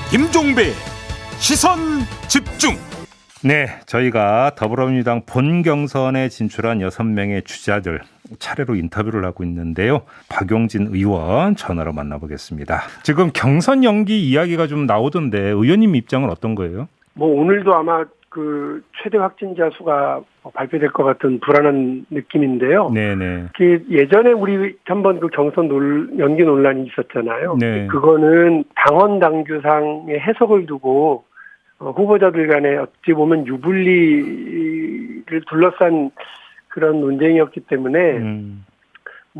김종배 시선 집중. 네, 저희가 더불어민주당 본 경선에 진출한 6명의 주자들 차례로 인터뷰를 하고 있는데요. 박용진 의원 전화로 만나보겠습니다. 지금 경선 연기 이야기가 좀 나오던데 의원님 입장은 어떤 거예요? 오늘도 아마 그 최대 확진자 수가 발표될 것 같은 불안한 느낌인데요. 네네. 예전에 우리 한번 그 경선 연기 논란이 있었잖아요. 네. 그거는 당원 당규상의 해석을 두고 후보자들 간에 어찌 보면 유불리를 둘러싼 그런 논쟁이었기 때문에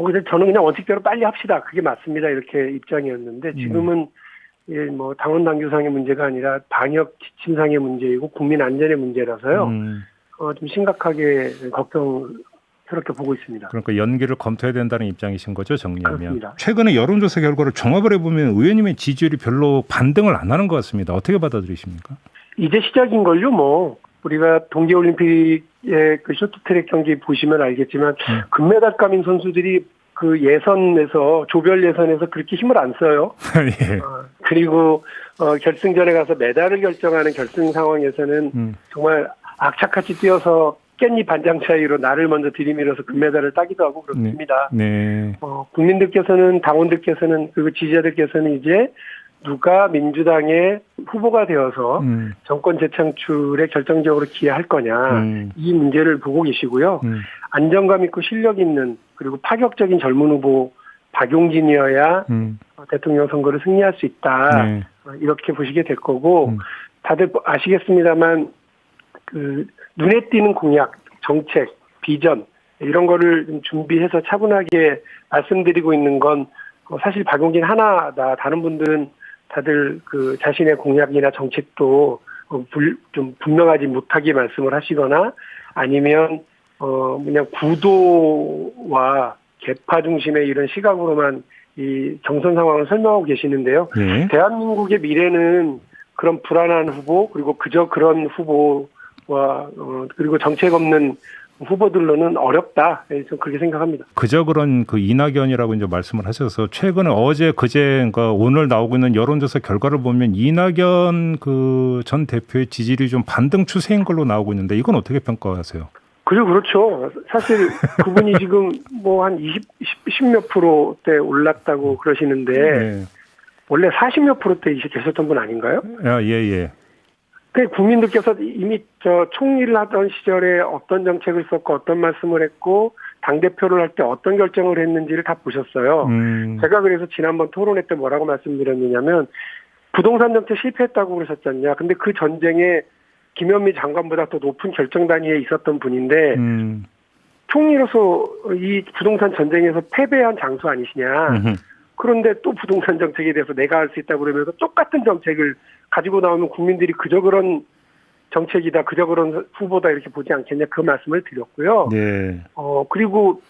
그래서 저는 그냥 원칙대로 빨리 합시다. 그게 맞습니다. 이렇게 입장이었는데 지금은 당원 당규상의 문제가 아니라 방역 지침상의 문제이고 국민 안전의 문제라서요. 좀 심각하게 걱정스럽게 보고 있습니다. 그러니까 연기를 검토해야 된다는 입장이신 거죠, 정리하면. 그렇습니다. 최근에 여론조사 결과를 종합을 해보면 의원님의 지지율이 별로 반등을 안 하는 것 같습니다. 어떻게 받아들이십니까? 이제 시작인걸요, 우리가 동계올림픽의 그 쇼트트랙 경기 보시면 알겠지만 금메달감인 선수들이 그 예선에서 조별 예선에서 그렇게 힘을 안 써요. 예. 그리고 결승전에 가서 메달을 결정하는 결승 상황에서는 정말 악착같이 뛰어서 깻잎 반장 차이로 나를 먼저 들이밀어서 금메달을 따기도 하고 그렇습니다. 네. 국민들께서는 당원들께서는 그리고 지지자들께서는 이제 누가 민주당의 후보가 되어서 정권 재창출에 결정적으로 기여할 거냐 이 문제를 보고 계시고요. 안정감 있고 실력 있는 그리고 파격적인 젊은 후보 박용진이어야 대통령 선거를 승리할 수 있다. 네. 이렇게 보시게 될 거고 다들 아시겠습니다만 그 눈에 띄는 공약, 정책, 비전 이런 거를 좀 준비해서 차분하게 말씀드리고 있는 건 사실 박용진 하나다. 다른 분들은 다들 그 자신의 공약이나 정책도 좀 분명하지 못하게 말씀을 하시거나 아니면 그냥 구도와 계파 중심의 이런 시각으로만 이 경선 상황을 설명하고 계시는데요. 네. 대한민국의 미래는 그런 불안한 후보 그리고 그저 그런 후보와 그리고 정책 없는 후보들로는 어렵다. 좀 그렇게 생각합니다. 그저 그런 그 이낙연이라고 이제 말씀을 하셔서 최근에 어제 그제 그러니까 오늘 나오고 있는 여론조사 결과를 보면 이낙연 그 전 대표의 지지율이 좀 반등 추세인 걸로 나오고 있는데 이건 어떻게 평가하세요? 그렇죠. 사실 그분이 지금 한 10몇 프로대 올랐다고 그러시는데 네. 원래 40몇 프로대 계셨던 분 아닌가요? 예. 국민들께서 이미 총리를 하던 시절에 어떤 정책을 썼고 어떤 말씀을 했고 당대표를 할 때 어떤 결정을 했는지를 다 보셨어요. 제가 그래서 지난번 토론회 때 뭐라고 말씀드렸느냐면 부동산 정책 실패했다고 그러셨잖냐. 근데 그 전쟁에 김현미 장관보다 더 높은 결정 단위에 있었던 분인데 총리로서 이 부동산 전쟁에서 패배한 장수 아니시냐. 그런데 또 부동산 정책에 대해서 내가 할 수 있다고 그러면서 똑같은 정책을 가지고 나오면 국민들이 그저 그런 정책이다, 그저 그런 후보다 이렇게 보지 않겠냐 그 말씀을 드렸고요. 네. 그리고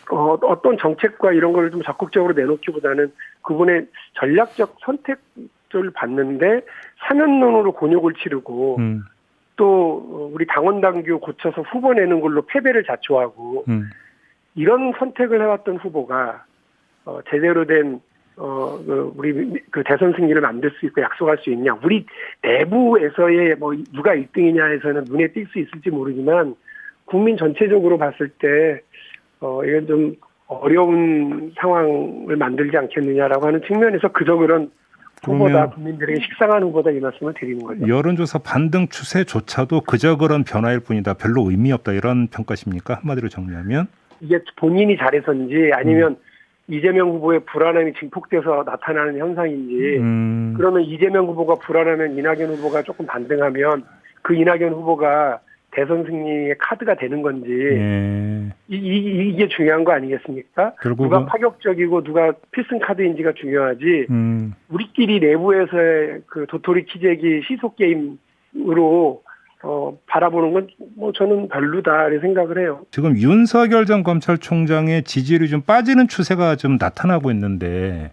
어떤 정책과 이런 걸 좀 적극적으로 내놓기보다는 그분의 전략적 선택을 봤는데 사면론으로 곤욕을 치르고 또 우리 당원 당규 고쳐서 후보 내는 걸로 패배를 자초하고 이런 선택을 해왔던 후보가 제대로 된 우리 그 대선 승리를 만들 수 있고 약속할 수 있냐. 우리 내부에서의 누가 1등이냐에서는 눈에 띌 수 있을지 모르지만 국민 전체적으로 봤을 때 이건 좀 어려운 상황을 만들지 않겠느냐라고 하는 측면에서 그저 그런 후보다 국민들에게 식상한 후보다 이 말씀을 드리는 거죠. 여론조사 반등 추세조차도 그저 그런 변화일 뿐이다. 별로 의미 없다. 이런 평가십니까? 한마디로 정리하면? 이게 본인이 잘해서인지 아니면 이재명 후보의 불안함이 증폭돼서 나타나는 현상인지 그러면 이재명 후보가 불안하면 이낙연 후보가 조금 반등하면 그 이낙연 후보가 대선 승리의 카드가 되는 건지 이게 중요한 거 아니겠습니까? 누가 파격적이고 누가 필승 카드인지가 중요하지 우리끼리 내부에서의 그 도토리 키재기 시소 게임으로 바라보는 건 저는 별로다 이렇게 생각을 해요. 지금 윤석열 전 검찰총장의 지지율이 좀 빠지는 추세가 좀 나타나고 있는데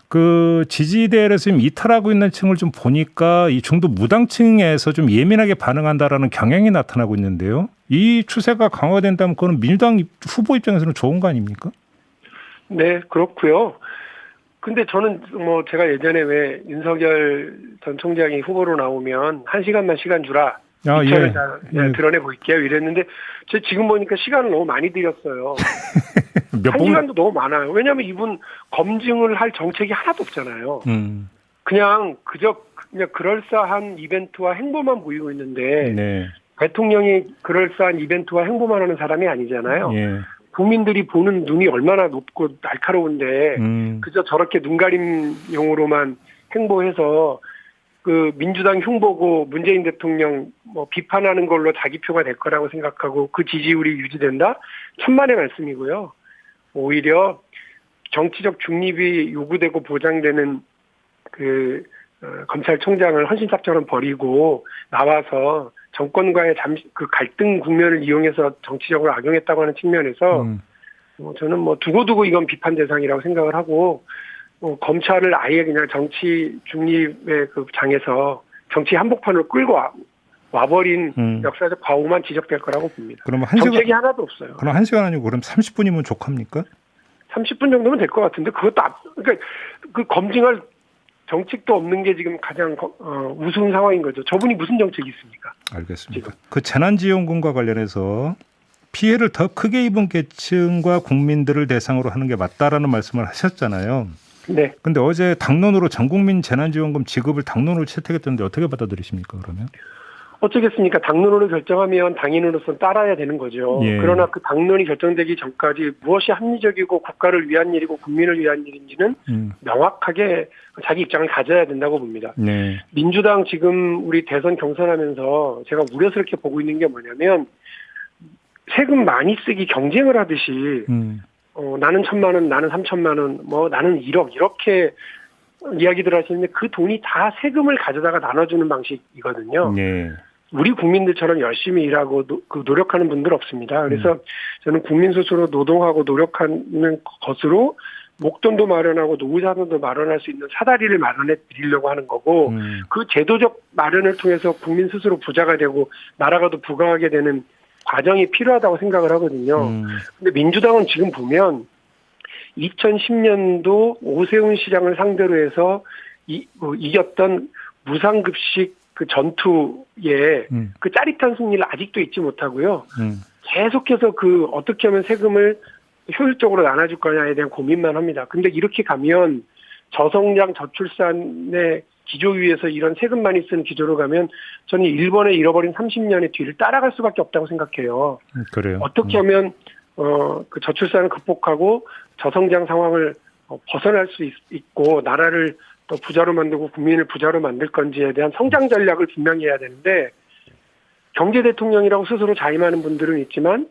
그 지지대에서 지금 이탈하고 있는 층을 좀 보니까 이 중도 무당층에서 좀 예민하게 반응한다라는 경향이 나타나고 있는데요. 이 추세가 강화된다면 그건 민주당 후보 입장에서는 좋은 거 아닙니까? 네, 그렇고요. 근데 저는 뭐 제가 예전에 왜 윤석열 전 총장이 후보로 나오면 1시간만 시간 주라. 이천을 다 드러내 보일게요. 이랬는데 제 지금 보니까 시간을 너무 많이 들였어요. 한 시간도 너무 많아요. 왜냐하면 이분 검증을 할 정책이 하나도 없잖아요. 그냥 그럴싸한 이벤트와 행보만 보이고 있는데 네. 대통령이 그럴싸한 이벤트와 행보만 하는 사람이 아니잖아요. 예. 국민들이 보는 눈이 얼마나 높고 날카로운데 그저 저렇게 눈가림용으로만 행보해서 그 민주당 흉보고 문재인 대통령 뭐 비판하는 걸로 자기 표가 될 거라고 생각하고 그 지지율이 유지된다? 천만의 말씀이고요. 오히려 정치적 중립이 요구되고 보장되는 그 검찰총장을 헌신탑처럼 버리고 나와서 정권과의 그 갈등 국면을 이용해서 정치적으로 악용했다고 하는 측면에서 저는 뭐 두고두고 이건 비판 대상이라고 생각을 하고 검찰을 아예 그냥 정치 중립의 그 장에서 정치 한복판으로 끌고 와버린 역사적 과오만 지적될 거라고 봅니다. 그럼 정책이 하나도 없어요. 그럼 1시간 아니고 그럼 30분이면 족합니까? 30분 정도면 될 것 같은데 그것도 그러니까 그 검증할 정책도 없는 게 지금 가장 우스운 상황인 거죠. 저분이 무슨 정책이 있습니까? 알겠습니다. 지금. 그 재난지원금과 관련해서 피해를 더 크게 입은 계층과 국민들을 대상으로 하는 게 맞다라는 말씀을 하셨잖아요. 네. 근데 어제 당론으로 전국민 재난지원금 지급을 당론으로 채택했던데 어떻게 받아들이십니까, 그러면? 어쩌겠습니까? 당론으로 결정하면 당인으로서 따라야 되는 거죠. 예. 그러나 그 당론이 결정되기 전까지 무엇이 합리적이고 국가를 위한 일이고 국민을 위한 일인지는 명확하게 자기 입장을 가져야 된다고 봅니다. 네. 민주당 지금 우리 대선 경선하면서 제가 우려스럽게 보고 있는 게 뭐냐면 세금 많이 쓰기 경쟁을 하듯이 나는 1,000만 원, 나는 3,000만 원, 뭐 나는 1억 이렇게 이야기들 하시는데 그 돈이 다 세금을 가져다가 나눠주는 방식이거든요. 네. 우리 국민들처럼 열심히 일하고 그 노력하는 분들 없습니다. 그래서 저는 국민 스스로 노동하고 노력하는 것으로 목돈도 마련하고 노후자산도 마련할 수 있는 사다리를 마련해 드리려고 하는 거고 그 제도적 마련을 통해서 국민 스스로 부자가 되고 나라가 더 부강하게 되는 과정이 필요하다고 생각을 하거든요. 근데 민주당은 지금 보면 2010년도 오세훈 시장을 상대로 해서 이겼던 무상급식 그 전투에 그 짜릿한 승리를 아직도 잊지 못하고요. 계속해서 그 어떻게 하면 세금을 효율적으로 나눠줄 거냐에 대한 고민만 합니다. 근데 이렇게 가면 저성장 저출산의 기조 위에서 이런 세금 많이 쓰는 기조로 가면 저는 일본의 잃어버린 30년의 뒤를 따라갈 수밖에 없다고 생각해요. 그래요. 어떻게 하면 그 저출산을 극복하고 저성장 상황을 벗어날 수 있고 나라를 또 부자로 만들고 국민을 부자로 만들 건지에 대한 성장 전략을 분명히 해야 되는데 경제 대통령이라고 스스로 자임하는 분들은 있지만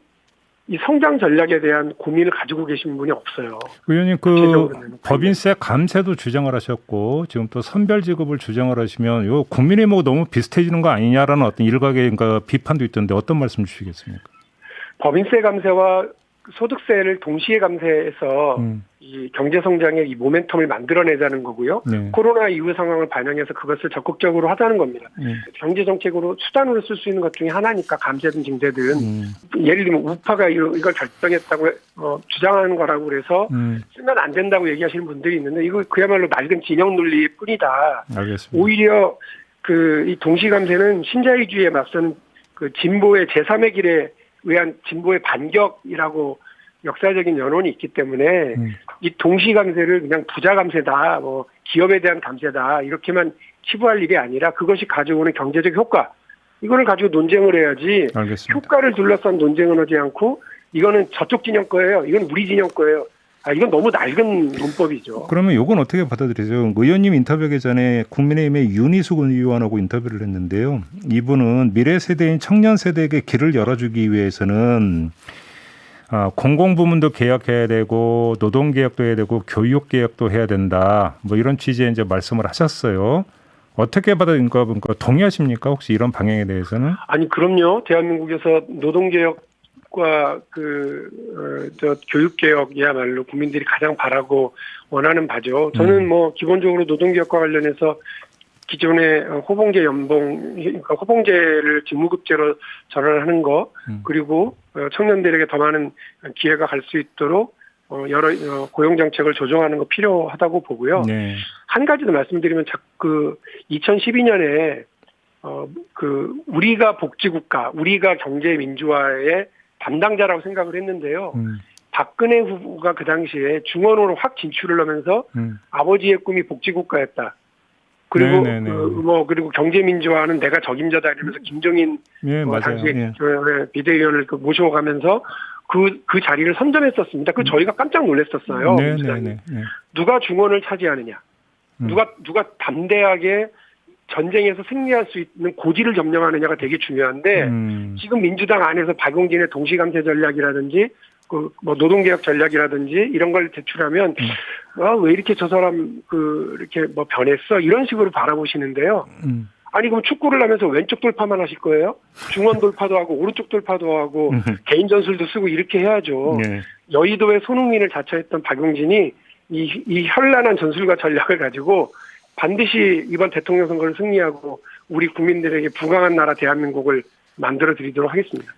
이 성장 전략에 대한 고민을 가지고 계신 분이 없어요. 의원님 그 법인세 감세도 주장을 하셨고 지금 또 선별 지급을 주장을 하시면 요 국민의힘하고 너무 비슷해지는 거 아니냐라는 어떤 일각의 비판도 있던데 어떤 말씀 주시겠습니까? 법인세 감세와 소득세를 동시에 감세해서 이 경제 성장의 이 모멘텀을 만들어내자는 거고요. 네. 코로나 이후 상황을 반영해서 그것을 적극적으로 하자는 겁니다. 경제 정책으로 수단으로 쓸 수 있는 것 중에 하나니까 감세든 증세든 예를 들면 우파가 이걸 결정했다고 주장하는 거라고 그래서 쓰면 안 된다고 얘기하시는 분들이 있는데 이거 그야말로 낡은 진영 논리일 뿐이다. 알겠습니다. 오히려 이 동시 감세는 신자유주의에 맞서는 그 진보의 제3의 길에 의한 진보의 반격이라고 역사적인 연원이 있기 때문에 이 동시 감세를 그냥 부자 감세다, 뭐 기업에 대한 감세다 이렇게만 치부할 일이 아니라 그것이 가져오는 경제적 효과 이거를 가지고 논쟁을 해야지. 알겠습니다. 효과를 둘러싼 논쟁은 하지 않고 이거는 저쪽 진영 거예요, 이건 우리 진영 거예요. 이건 너무 낡은 논법이죠. 그러면 이건 어떻게 받아들이세요? 의원님 인터뷰하기 전에 국민의힘의 윤희숙 의원하고 인터뷰를 했는데요. 이분은 미래 세대인 청년 세대에게 길을 열어주기 위해서는 공공부문도 개혁해야 되고 노동개혁도 해야 되고 교육개혁도 해야 된다. 뭐 이런 취지의 이제 말씀을 하셨어요. 어떻게 받아들입니까? 동의하십니까? 혹시 이런 방향에 대해서는? 아니 그럼요. 대한민국에서 노동개혁 과 교육개혁이야말로 국민들이 가장 바라고 원하는 바죠. 저는 뭐 기본적으로 노동개혁과 관련해서 기존의 호봉제 연봉, 그러니까 호봉제를 직무급제로 전환하는 거, 그리고 청년들에게 더 많은 기회가 갈 수 있도록 여러 고용 정책을 조정하는 거 필요하다고 보고요. 네. 한 가지 더 말씀드리면 2012년에 우리가 복지국가, 우리가 경제 민주화의 담당자라고 생각을 했는데요. 박근혜 후보가 그 당시에 중원으로 확 진출을 하면서 아버지의 꿈이 복지국가였다. 그리고 그리고 경제 민주화는 내가 적임자다 이러면서 김종인 당시 비대위원을 모셔가면서 그 자리를 선점했었습니다. 그 저희가 깜짝 놀랐었어요. 누가 중원을 차지하느냐, 누가 담대하게 전쟁에서 승리할 수 있는 고지를 점령하느냐가 되게 중요한데 지금 민주당 안에서 박용진의 동시감세 전략이라든지 노동개혁 전략이라든지 이런 걸 제출하면 왜 이렇게 저 사람 이렇게 변했어 이런 식으로 바라보시는데요. 아니 그럼 축구를 하면서 왼쪽 돌파만 하실 거예요? 중원 돌파도 하고 오른쪽 돌파도 하고 개인 전술도 쓰고 이렇게 해야죠. 여의도에 손흥민을 자처했던 박용진이 이 현란한 전술과 전략을 가지고 반드시 이번 대통령 선거를 승리하고 우리 국민들에게 부강한 나라 대한민국을 만들어 드리도록 하겠습니다.